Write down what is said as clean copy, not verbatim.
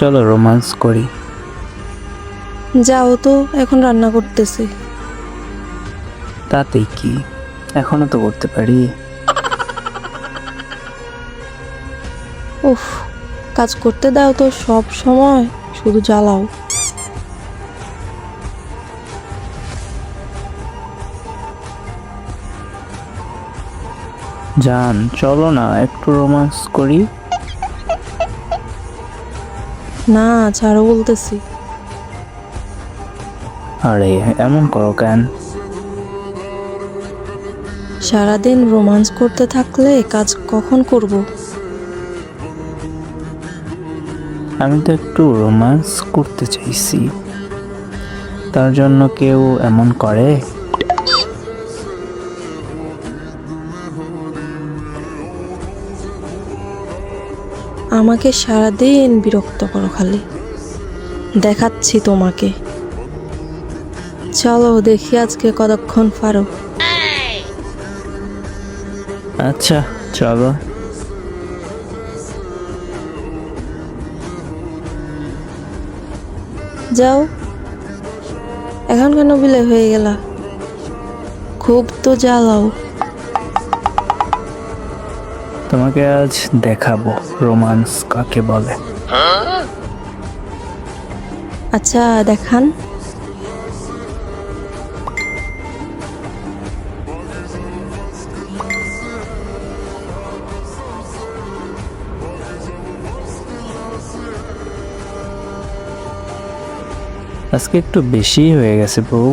চলো রোমান্স করি। যাও তো, এখন রান্না করতেছি। তাতেই কি, এখনো তো করতে পারি। উফ, কাজ করতে দাও তো, সব সময় শুধু জ্বালাও। জান চলো না একটু রোমান্স করি। না, ছাড়ো বলতেছি। আরে এমন করো কেন? সারাদিন রোমান্স করতে থাকলে কাজ কখন করব? আমি তো একটু রোমান্স করতে চাইছি, তার জন্য কেউ এমন করে? আমাকে সারাদিন বিরক্ত করো খালি। দেখাচ্ছি তোমাকে। চলো দেখি আজকে কতক্ষণ পারো। আচ্ছা চলো। যাও, এখন কেন বিলে হয়ে গেলা? খুব তো জ্বালাও। তোমাকে আজ দেখাবো রোমান্স কাকে বলে। আচ্ছা দেখান। আজকে একটু বেশি হয়ে গেছে বউ।